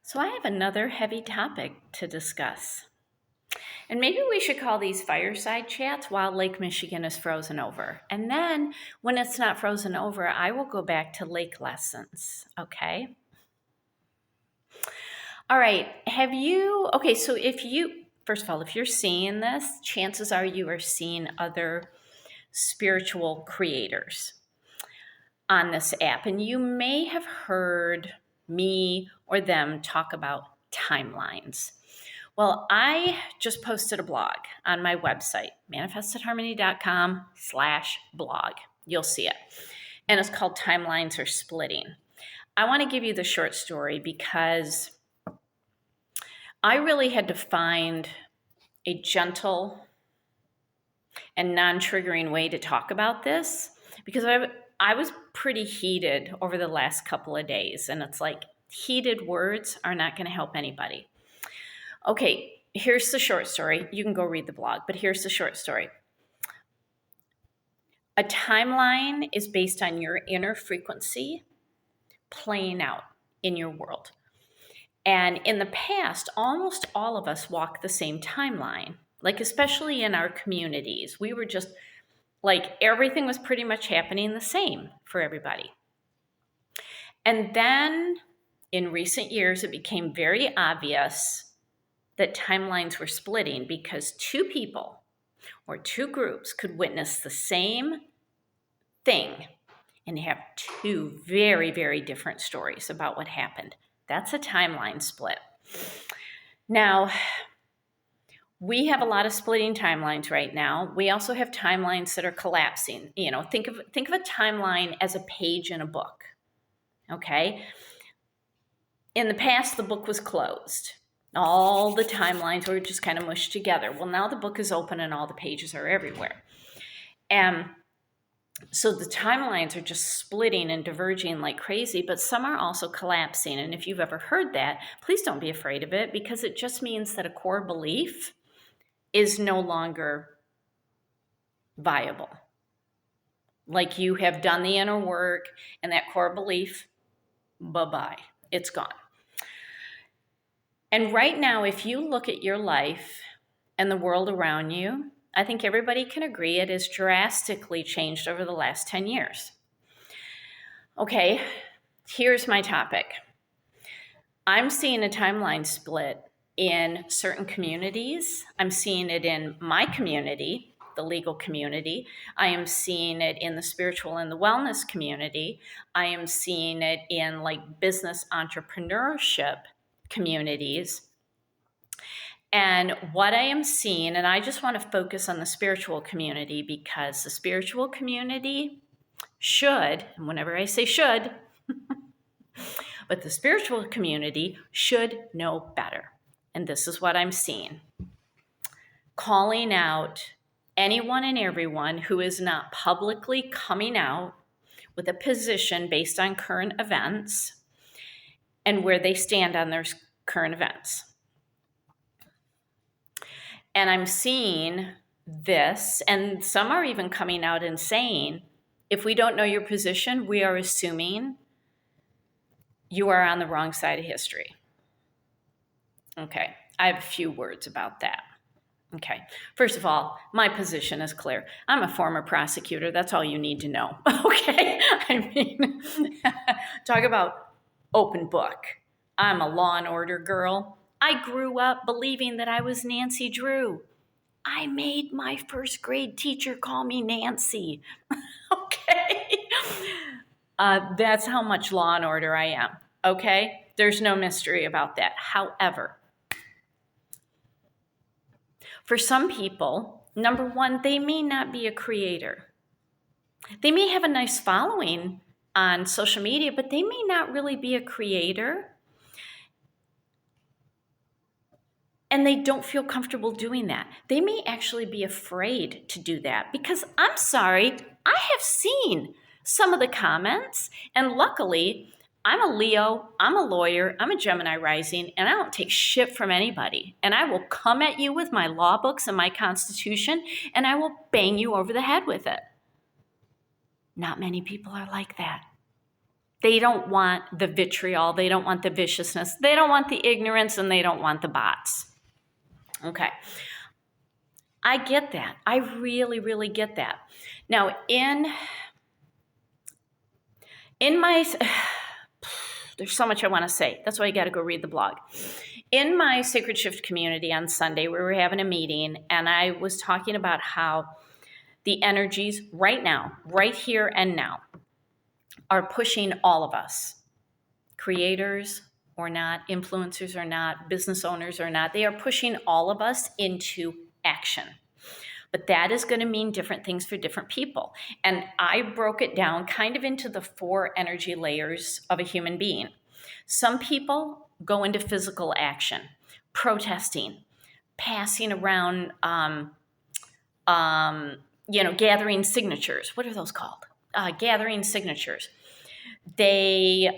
So I have another heavy topic to discuss. And maybe we should call these fireside chats while Lake Michigan is frozen over. And then when it's not frozen over, I will go back to lake lessons. Okay? All right. So first of all, if you're seeing this, chances are you are seeing other spiritual creators on this app. And you may have heard me or them talk about timelines. Well, I just posted a blog on my website, manifestedharmony.com/blog. You'll see it. And it's called Timelines Are Splitting. I want to give you the short story because I really had to find a gentle and non-triggering way to talk about this because I was pretty heated over the last couple of days. And it's like heated words are not going to help anybody. Okay, here's the short story. You can go read the blog, but here's the short story. A timeline is based on your inner frequency playing out in your world. And in the past, almost all of us walk the same timeline, like especially in our communities. We were just like everything was pretty much happening the same for everybody. And then in recent years, it became very obvious that timelines were splitting because two people or two groups could witness the same thing and have two very, very different stories about what happened. That's a timeline split. Now, we have a lot of splitting timelines right now. We also have timelines that are collapsing. Think of a timeline as a page in a book. Okay? In the past, the book was closed. All the timelines were just kind of mushed together. Well, now the book is open and all the pages are everywhere. And so the timelines are just splitting and diverging like crazy, but some are also collapsing. And if you've ever heard that, please don't be afraid of it because it just means that a core belief is no longer viable. Like you have done the inner work and that core belief, bye-bye, it's gone. And right now, if you look at your life and the world around you, I think everybody can agree it has drastically changed over the last 10 years. Okay, here's my topic. I'm seeing a timeline split in certain communities. I'm seeing it in my community, the legal community. I am seeing it in the spiritual and the wellness community. I am seeing it in like business entrepreneurship communities. And what I am seeing, and I just want to focus on the spiritual community because the spiritual community should, and whenever I say should, but the spiritual community should know better. And this is what I'm seeing. Calling out anyone and everyone who is not publicly coming out with a position based on current events and where they stand on their current events. And I'm seeing this, and some are even coming out and saying, if we don't know your position, we are assuming you are on the wrong side of history. Okay, I have a few words about that. Okay, first of all, my position is clear. I'm a former prosecutor. That's all you need to know. Okay, I mean, talk about open book. I'm a law and order girl. I grew up believing that I was Nancy Drew. I made my first grade teacher call me Nancy. Okay, that's how much law and order I am. Okay, there's no mystery about that. However, for some people, number one, they may not be a creator. They may have a nice following on social media, but they may not really be a creator. And they don't feel comfortable doing that. They may actually be afraid to do that because I'm sorry, I have seen some of the comments, and luckily, I'm a Leo, I'm a lawyer, I'm a Gemini rising, and I don't take shit from anybody. And I will come at you with my law books and my constitution, and I will bang you over the head with it. Not many people are like that. They don't want the vitriol. They don't want the viciousness. They don't want the ignorance, and they don't want the bots. Okay. I get that. I really, really get that. Now, in my, there's so much I want to say. That's why you got to go read the blog. In my Sacred Shift community on Sunday, we were having a meeting, and I was talking about how the energies right now, right here and now, are pushing all of us, creators or not, influencers or not, business owners or not. They are pushing all of us into action. But that is going to mean different things for different people. And I broke it down kind of into the 4 energy layers of a human being. Some people go into physical action, protesting, passing around, gathering signatures. What are those called? Gathering signatures. They,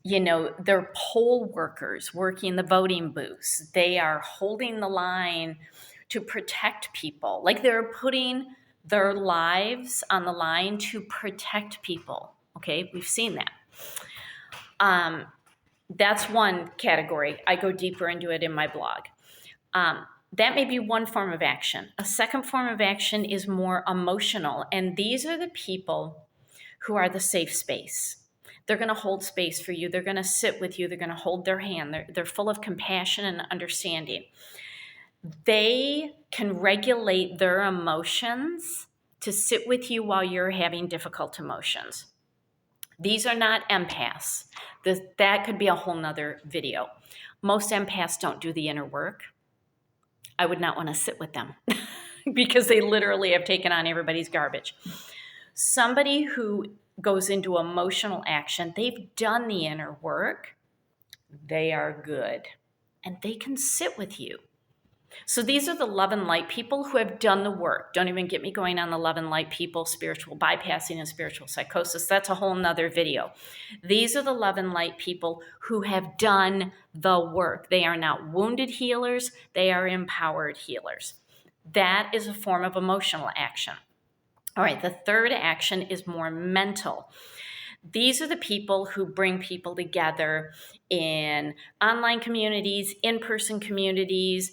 they're poll workers working the voting booths. They are holding the line to protect people. Like they're putting their lives on the line to protect people. Okay, we've seen that. That's one category. I go deeper into it in my blog. That may be one form of action. A second form of action is more emotional, and these are the people who are the safe space. They're going to hold space for you. They're going to sit with you. They're going to hold their hand. They're full of compassion and understanding. They can regulate their emotions to sit with you while you're having difficult emotions. These are not empaths. That could be a whole nother video. Most empaths don't do the inner work. I would not want to sit with them because they literally have taken on everybody's garbage. Somebody who goes into emotional action, they've done the inner work, they are good, and they can sit with you. So these are the love and light people who have done the work. Don't even get me going on the love and light people, spiritual bypassing and spiritual psychosis. That's a whole nother video. These are the love and light people who have done the work. They are not wounded healers. They are empowered healers. That is a form of emotional action. All right, the third action is more mental. These are the people who bring people together in online communities, in-person communities,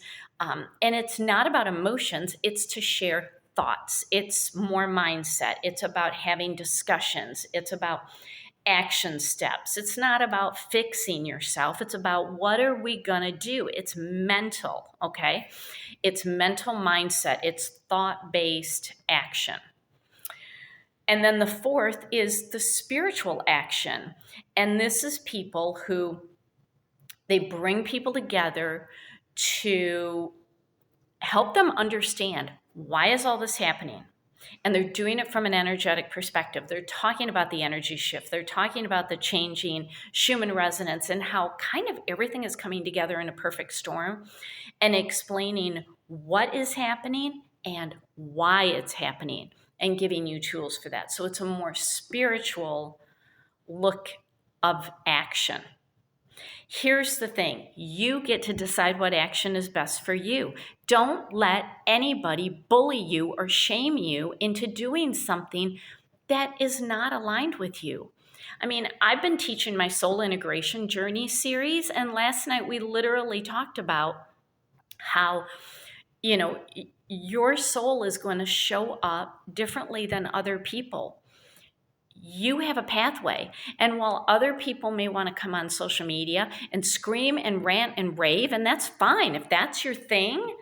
and it's not about emotions, it's to share thoughts. It's more mindset. It's about having discussions. It's about action steps. It's not about fixing yourself. It's about what are we going to do? It's mental, okay? It's mental mindset. It's thought-based action. And then the fourth is the spiritual action. And this is people who, they bring people together to help them understand why is all this happening. And they're doing it from an energetic perspective. They're talking about the energy shift. They're talking about the changing Schumann resonance and how kind of everything is coming together in a perfect storm, and explaining what is happening and why it's happening, and giving you tools for that. So it's a more spiritual look of action. Here's the thing. You get to decide what action is best for you. Don't let anybody bully you or shame you into doing something that is not aligned with you. I mean, I've been teaching my soul integration journey series, and last night we literally talked about how, your soul is going to show up differently than other people. You have a pathway. And while other people may want to come on social media and scream and rant and rave, and that's fine. If that's your thing,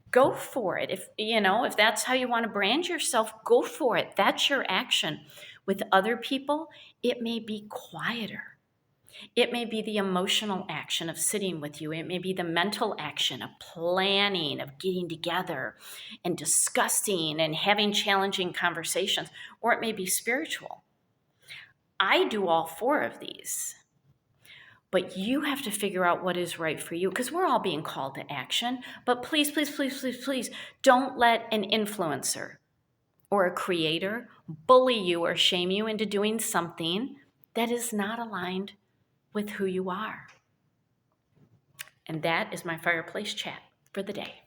go for it. If that's how you want to brand yourself, go for it. That's your action. With other people, it may be quieter. It may be the emotional action of sitting with you. It may be the mental action of planning, of getting together and discussing and having challenging conversations. Or it may be spiritual. I do all 4 of these. But you have to figure out what is right for you, because we're all being called to action. But please, please, please, please, please, don't let an influencer or a creator bully you or shame you into doing something that is not aligned with who you are. And that is my fireplace chat for the day.